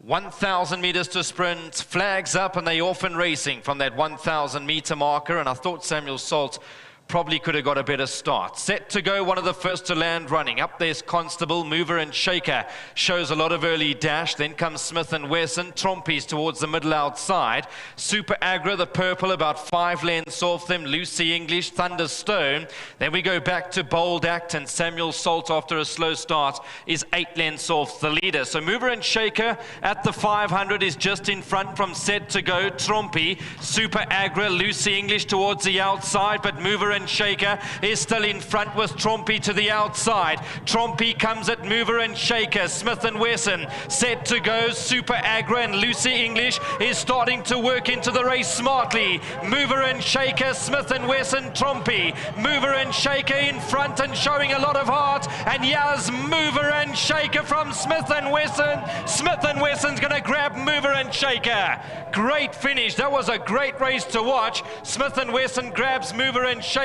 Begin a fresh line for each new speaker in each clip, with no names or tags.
1,000 meters to sprint, flags up, and they off and racing from that 1,000 meter marker. And I thought Samuel Salt probably could have got a better start. Set to go, one of the first to land running. Up there's Constable, Mover and Shaker. Shows a lot of early dash. Then comes Smith and Wesson. Trompies towards the middle outside. Super Agra, the purple, about 5 lengths off them. Lucy English, Thunderstone. Then we go back to Bold Act, and Samuel Salt, after a slow start, is 8 lengths off the leader. So Mover and Shaker at the 500 is just in front from Set to Go. Trompy, Super Agra, Lucy English towards the outside, but Mover and Shaker is still in front with Trompy to the outside. Trompy comes at Mover and Shaker. Smith and Wesson Set to Go. Super Agra and Lucy English is starting to work into the race smartly. Mover and Shaker, Smith and Wesson, Trompy. Mover and Shaker in front and showing a lot of heart. And here's Mover and Shaker from Smith and Wesson. Smith and Wesson's going to grab Mover and Shaker. Great finish. That was a great race to watch. Smith and Wesson grabs Mover and Shaker,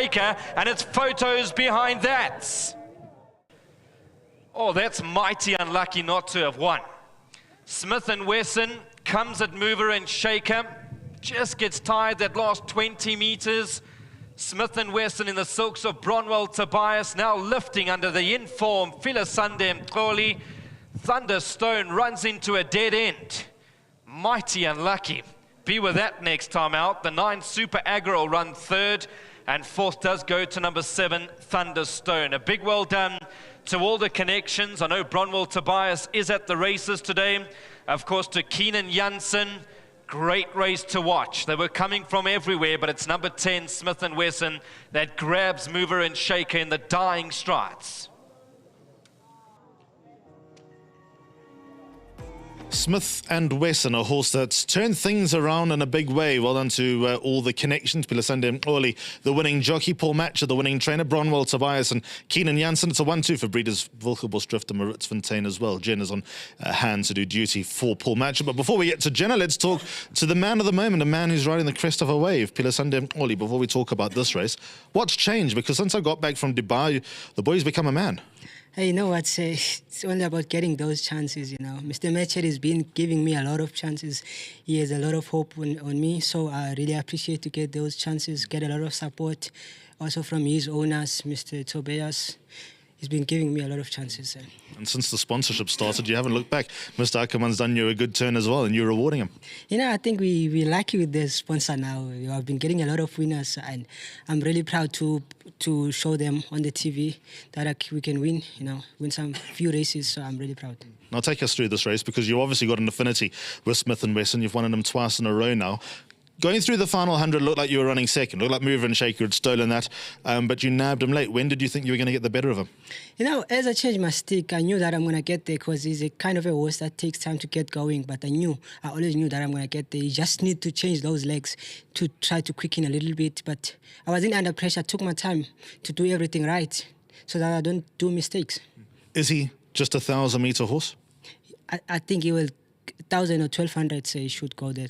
and it's photos behind that. Oh, that's mighty unlucky not to have won. Smith and Wesson comes at Mover and Shaker, just gets tired that last 20 meters. Smith and Wesson in the silks of Bronwell Tobias, now lifting under the informed Philisande Mkoli. Thunderstone runs into a dead end. Mighty unlucky. Be with that next time out. The 9 Super Agra will run third, and fourth does go to number 7 Thunderstone. A big well done to all the connections. I know Bronwell Tobias is at the races today. Of course, to Keenan Janssen. Great race to watch. They were coming from everywhere, but it's number 10 Smith and Wesson that grabs Mover and Shaker in the dying strides.
Smith and Wesson, a horse that's turned things around in a big way. Well done to all the connections. Philisande Mkoli, the winning jockey. Paul Matcher, the winning trainer. Bronwell Tobias and Keenan Janssen. It's a 1-2 for breeders Wilgebosdrift and Maritzfontein as well. Jen is on hand to do duty for Paul Matcher. But before we get to Jenna, let's talk to the man of the moment, a man who's riding the crest of a wave, Philisande Mkoli. Before we talk about this race, what's changed? Because since I got back from Dubai, the boy's become a man.
Hey, you know what, it's only about getting those chances, you know. Mr. Matcher has been giving me a lot of chances. He has a lot of hope on me, so I really appreciate to get those chances, get a lot of support, also from his owners, Mr. Tobias. He's been giving me a lot of chances.
And since the sponsorship started, you haven't looked back. Mr. Ackerman's done you a good turn as well, and you're rewarding him.
You know, I think we're lucky with the sponsor now. I've been getting a lot of winners, and I'm really proud to show them on the TV that we can win, you know, win some few races, so I'm really proud.
Now take us through this race, because you obviously got an affinity with Smith and Wesson. You've won them twice in a row now. Going through the final 100 looked like you were running second. Looked like Mover and Shaker had stolen that, but you nabbed him late. When did you think you were going to get the better of him?
You know, as I changed my stick, I knew that I'm going to get there, because he's a kind of a horse that takes time to get going. But I always knew that I'm going to get there. You just need to change those legs to try to quicken a little bit. But I wasn't under pressure. I took my time to do everything right so that I don't do mistakes.
Is he just a 1,000-meter horse?
I think he will 1,000 or 1,200, so he should go there.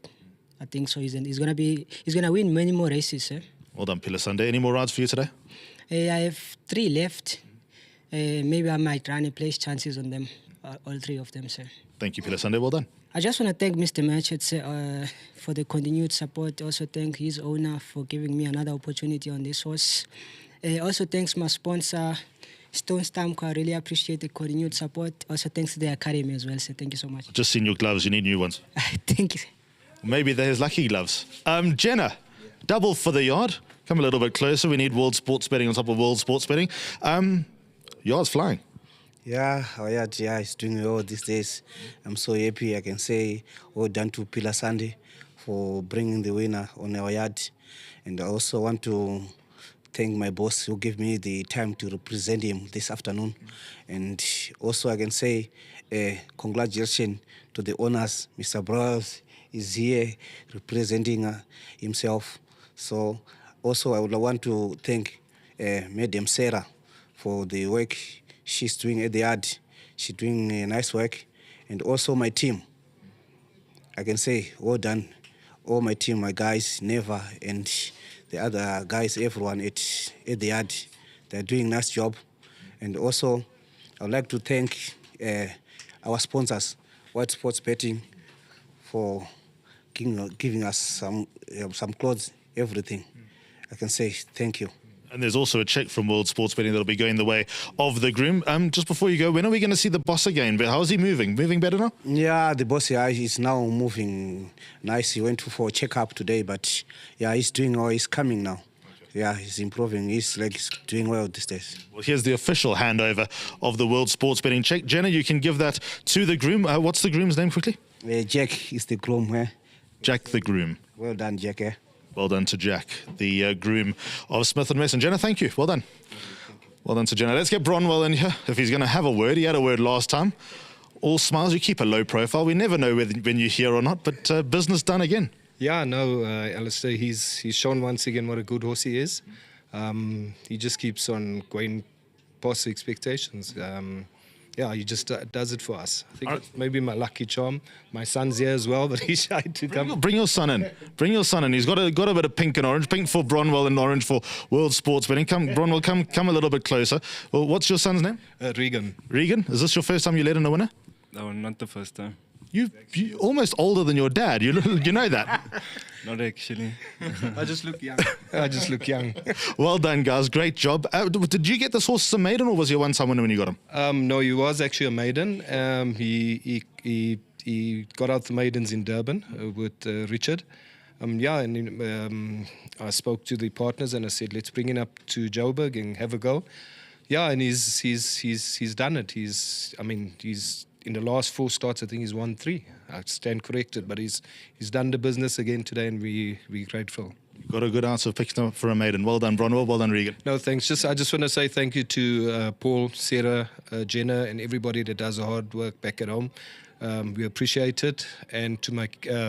I think so. He's gonna win many more races, sir.
Well done, Philisande. Any more rides for you today?
I have 3 left. Maybe I might run and place chances on them, all 3 of them, sir.
Thank you, Philisande. Well done.
I just want to thank Mr. Matcher for the continued support. Also thank his owner for giving me another opportunity on this horse. Also thanks my sponsor, Stone Stamco. I really appreciate the continued support. Also thanks to the Academy as well, sir. Thank you so much.
I've just seen your gloves. You need new ones.
Thank you.
Maybe there's lucky gloves. Jenna, double for the yard. Come a little bit closer. We need world sports betting on top of world sports betting. Yard's flying.
Yeah, our yard, it's doing well these days. I'm so happy. I can say well done to Philisande for bringing the winner on our yard. And I also want to thank my boss who gave me the time to represent him this afternoon. And also I can say congratulations to the owners. Mr. Browse is here representing himself. So also I would want to thank Madam Sarah for the work she's doing at the yard. She's doing nice work. And also my team. I can say well done. All my team, my guys, Neva and the other guys, everyone at the yard. They're doing a nice job. And also I would like to thank our sponsors, White Sports Betting, for giving us some clothes, everything. I can say thank you.
And there's also a check from World Sports Betting that'll be going the way of the groom. Just before you go, when are we going to see the boss again? But how's he moving? Moving better now?
Yeah, the boss is now moving nice. He went for a checkup today, but yeah, he's doing well. He's coming now. Yeah, he's improving. He's doing well these days.
Well, here's the official handover of the World Sports Betting check. Jenna, you can give that to the groom. What's the groom's name quickly?
Jack is the groom.
Jack the groom.
Well done, Jack.
Well done to Jack, the groom of Smith & Wesson. Jenna, thank you. Well done. Well done to Jenna. Let's get Bronwell in here. If he's going to have a word, he had a word last time. All smiles. You keep a low profile. We never know when you're here or not, but business done again.
Yeah, no, Alistair, he's shown once again what a good horse he is. He just keeps on going past expectations. Yeah, he just does it for us. I think it's maybe my lucky charm. My son's here as well, but he's shy to come.
Bring your son in. Bring your son in. He's got a bit of pink and orange. Pink for Bronwell and orange for World Sports Betting. Come, Bronwell, come a little bit closer. Well, what's your son's name?
Regan.
Regan? Is this your first time you led in a winner?
No, not the first time.
You're almost older than your dad. You know that.
Not actually.
I just look young.
Well done, guys. Great job. Did you get this horse as a maiden, or was he a one-time winner when you got him?
No, he was actually a maiden. He got out the maidens in Durban with Richard. I spoke to the partners and I said, let's bring him up to Joburg and have a go. Yeah, and he's done it. He's in the last 4 starts, I think he's won 3. I stand corrected, but he's done the business again today, and we're grateful.
Got a good answer picking up for a maiden. Well done, Bronwell. Well done, Regan.
No, thanks. I just want to say thank you to Paul, Sarah, Jenna, and everybody that does the hard work back at home. We appreciate it. And to my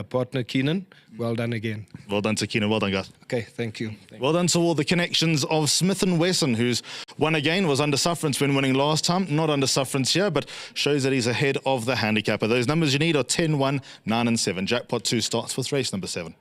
partner, Keenan, well done again.
Well done to Keenan. Well done, guys.
Okay, thank you.
Well done to all the connections of Smith & Wesson, who's won again, was under sufferance when winning last time. Not under sufferance here, but shows that he's ahead of the handicapper. Those numbers you need are 10, 1, 9 and 7. Jackpot 2 starts with race number 7.